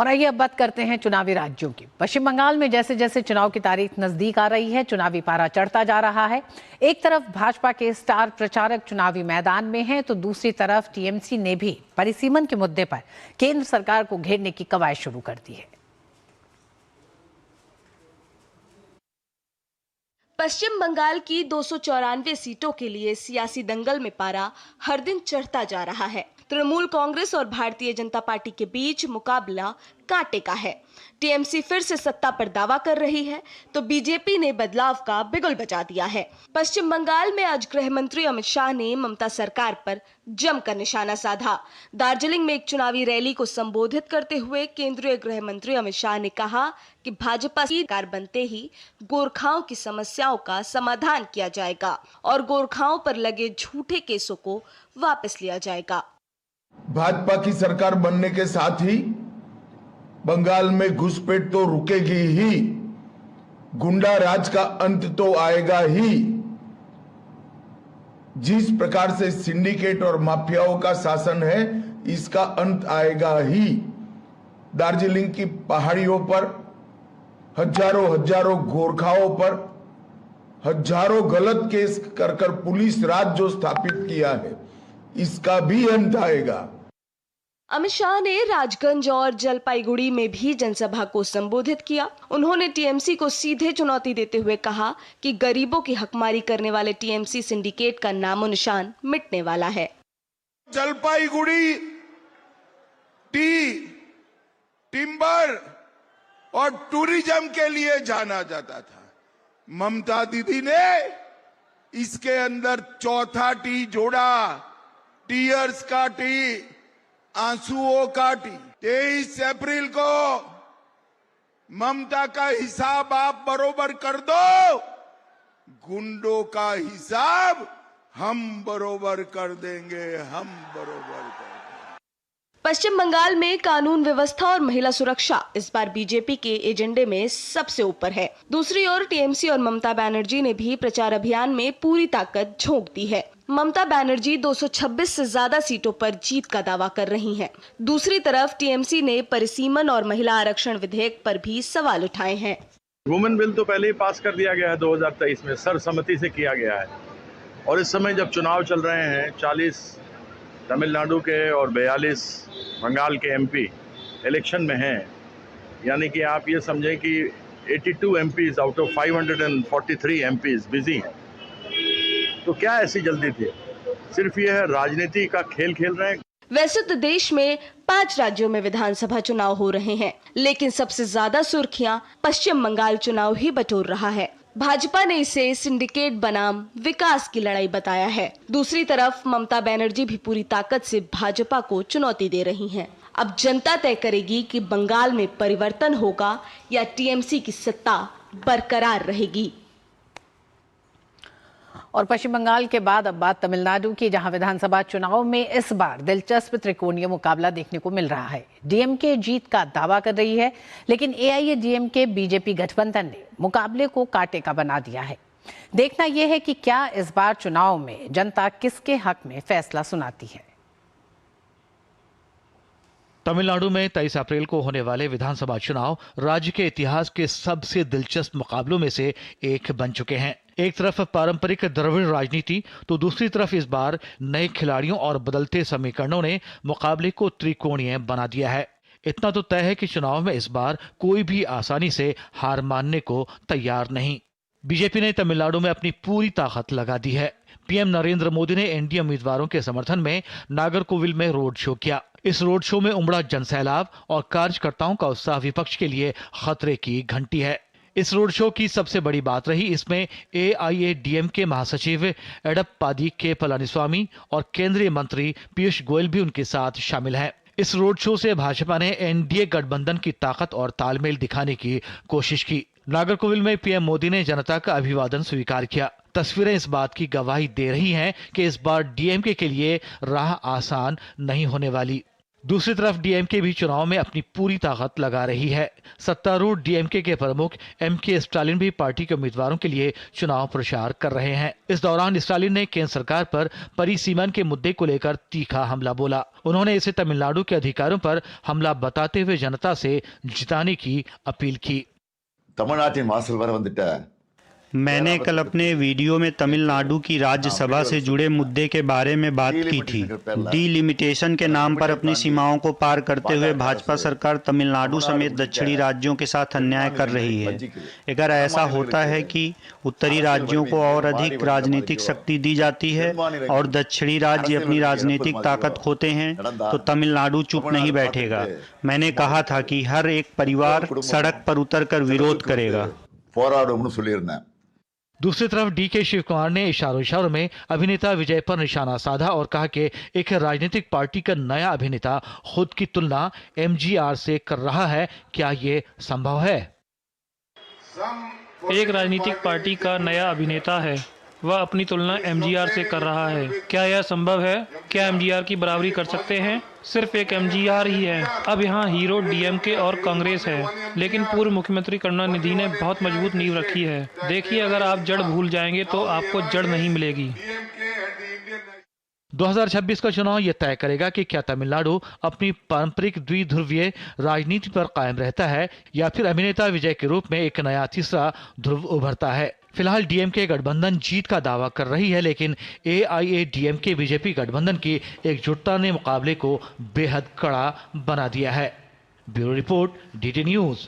और आइए अब बात करते हैं चुनावी राज्यों की। पश्चिम बंगाल में जैसे जैसे चुनाव की तारीख नजदीक आ रही है, चुनावी पारा चढ़ता जा रहा है। एक तरफ भाजपा के स्टार प्रचारक चुनावी मैदान में हैं, तो दूसरी तरफ टीएमसी ने भी परिसीमन के मुद्दे पर केंद्र सरकार को घेरने की कवायद शुरू कर दी है। पश्चिम बंगाल की 294 सीटों के लिए सियासी दंगल में पारा हर दिन चढ़ता जा रहा है। तृणमूल कांग्रेस और भारतीय जनता पार्टी के बीच मुकाबला कांटे का है। टीएमसी फिर से सत्ता पर दावा कर रही है, तो बीजेपी ने बदलाव का बिगुल बजा दिया है। पश्चिम बंगाल में आज गृह मंत्री अमित शाह ने ममता सरकार पर जमकर निशाना साधा। दार्जिलिंग में एक चुनावी रैली को संबोधित करते हुए केंद्रीय गृह मंत्री अमित शाह ने कहा कि भाजपा की सरकार बनते ही गोरखाओं की समस्याओं का समाधान किया जाएगा और गोरखाओं पर लगे झूठे केसों को वापस लिया जाएगा। भाजपा की सरकार बनने के साथ ही बंगाल में घुसपैठ तो रुकेगी ही, गुंडा राज का अंत तो आएगा ही। जिस प्रकार से सिंडिकेट और माफियाओं का शासन है, इसका अंत आएगा ही। दार्जिलिंग की पहाड़ियों पर हजारों गोरखाओं पर हजारों गलत केस कर पुलिस राज जो स्थापित किया है, इसका भी अंत आएगा। अमित शाह ने राजगंज और जलपाईगुड़ी में भी जनसभा को संबोधित किया। उन्होंने टीएमसी को सीधे चुनौती देते हुए कहा कि गरीबों की हकमारी करने वाले टीएमसी सिंडिकेट का नामो निशान मिटने वाला है। जलपाईगुड़ी टी, टिम्बर और टूरिज्म के लिए जाना जाता था। ममता दीदी ने इसके अंदर चौथा टी जोड़ा, टीयर्स का टी, आंसुओं का टी। 23 अप्रैल को ममता का हिसाब आप बरोबर कर दो, गुंडों का हिसाब हम बरोबर कर देंगे, हम बरोबर कर देंगे। पश्चिम बंगाल में कानून व्यवस्था और महिला सुरक्षा इस बार बीजेपी के एजेंडे में सबसे ऊपर है। दूसरी ओर टीएमसी और ममता बनर्जी ने भी प्रचार अभियान में पूरी ताकत झोंक दी है। ममता बनर्जी 226 से ज्यादा सीटों पर जीत का दावा कर रही हैं। दूसरी तरफ टीएमसी ने परिसीमन और महिला आरक्षण विधेयक पर भी सवाल उठाए हैं। वुमेन बिल तो पहले ही पास कर दिया गया है, 2023 में सर्वसम्मति से किया गया है। और इस समय जब चुनाव चल रहे हैं, 40 तमिलनाडु के और 42 बंगाल के एमपी इलेक्शन में हैं, यानी कि आप ये समझें कि 82 MPs out of 543 MPs busy हैं। तो क्या ऐसी जल्दी थी? सिर्फ ये है राजनीति का खेल खेल रहे हैं। वैसे तो देश में 5 राज्यों में विधानसभा चुनाव हो रहे हैं, लेकिन सबसे ज्यादा सुर्खियां पश्चिम बंगाल चुनाव ही बटोर रहा है। भाजपा ने इसे सिंडिकेट बनाम विकास की लड़ाई बताया है। दूसरी तरफ ममता बनर्जी भी पूरी ताकत से भाजपा को चुनौती दे रही हैं। अब जनता तय करेगी कि बंगाल में परिवर्तन होगा या टीएमसी की सत्ता बरकरार रहेगी। और पश्चिम बंगाल के बाद अब बात तमिलनाडु की, जहां विधानसभा चुनाव में इस बार दिलचस्प त्रिकोणीय मुकाबला देखने को मिल रहा है। डीएमके जीत का दावा कर रही है, लेकिन एआईएडीएमके बीजेपी गठबंधन ने मुकाबले को कांटे का बना दिया है। देखना यह है कि क्या इस बार चुनाव में जनता किसके हक में फैसला सुनाती है। तमिलनाडु में 23 अप्रैल को होने वाले विधानसभा चुनाव राज्य के इतिहास के सबसे दिलचस्प मुकाबलों में से एक बन चुके हैं। एक तरफ पारंपरिक द्रविड़ राजनीति, तो दूसरी तरफ इस बार नए खिलाड़ियों और बदलते समीकरणों ने मुकाबले को त्रिकोणीय बना दिया है। इतना तो तय है कि चुनाव में इस बार कोई भी आसानी से हार मानने को तैयार नहीं। बीजेपी ने तमिलनाडु में अपनी पूरी ताकत लगा दी है। पीएम नरेंद्र मोदी ने एनडीए उम्मीदवारों के समर्थन में नागरकोविल में रोड शो किया। इस रोड शो में उमड़ा जनसैलाब और कार्यकर्ताओं का उत्साह विपक्ष के लिए खतरे की घंटी है। इस रोड शो की सबसे बड़ी बात रही, इसमें एआईएडीएमके महासचिव एडप्पादी के पलानीस्वामी और केंद्रीय मंत्री पीयूष गोयल भी उनके साथ शामिल हैं। इस रोड शो से भाजपा ने एनडीए गठबंधन की ताकत और तालमेल दिखाने की कोशिश की। नागरकोविल में पीएम मोदी ने जनता का अभिवादन स्वीकार किया। तस्वीरें इस बात की गवाही दे रही हैं कि इस बार डीएमके के लिए राह आसान नहीं होने वाली। दूसरी तरफ डीएमके भी चुनाव में अपनी पूरी ताकत लगा रही है। सत्तारूढ़ डीएमके के प्रमुख एमके स्टालिन भी पार्टी के उम्मीदवारों के लिए चुनाव प्रचार कर रहे हैं। इस दौरान स्टालिन ने केंद्र सरकार पर परिसीमन के मुद्दे को लेकर तीखा हमला बोला। उन्होंने इसे तमिलनाडु के अधिकारों पर हमला बताते हुए जनता से जिताने की अपील की। तमिलनाडु वासल वर वंदिट्ट मैंने कल अपने वीडियो में तमिलनाडु की राज्यसभा से जुड़े मुद्दे के बारे में बात की थी। डीलिमिटेशन के नाम पर अपनी सीमाओं को पार करते हुए भाजपा सरकार तमिलनाडु समेत दक्षिणी राज्यों के साथ अन्याय कर रही है। अगर ऐसा होता है कि उत्तरी राज्यों को और अधिक राजनीतिक शक्ति दी जाती है और दक्षिणी राज्य अपनी राजनीतिक ताकत खोते हैं तो तमिलनाडु चुप नहीं बैठेगा। मैंने कहा था कि हर एक परिवार सड़क पर उतरकर विरोध करेगा। दूसरी तरफ डीके शिव कुमार ने इशारों में अभिनेता विजय पर निशाना साधा और कहा कि एक राजनीतिक पार्टी का नया अभिनेता खुद की तुलना एमजीआर से कर रहा है। क्या ये संभव है? एक राजनीतिक पार्टी का नया अभिनेता है, वह अपनी तुलना एमजीआर से कर रहा है। क्या यह संभव है? क्या एमजीआर की बराबरी कर सकते हैं? सिर्फ एक एमजीआर ही है। अब यहाँ हीरो डीएमके और कांग्रेस है, लेकिन पूर्व मुख्यमंत्री करुणानिधि ने बहुत मजबूत नींव रखी है। देखिए, अगर आप जड़ भूल जाएंगे तो आपको जड़ नहीं मिलेगी। 2026 का चुनाव यह तय करेगा कि क्या तमिलनाडु अपनी पारंपरिक द्विध्रुवीय राजनीति पर कायम रहता है या फिर अभिनेता विजय के रूप में एक नया तीसरा ध्रुव उभरता है। फिलहाल डीएमके गठबंधन जीत का दावा कर रही है, लेकिन एआईएडीएमके बीजेपी गठबंधन की एकजुटता ने मुकाबले को बेहद कड़ा बना दिया है। Bureau report, DT news.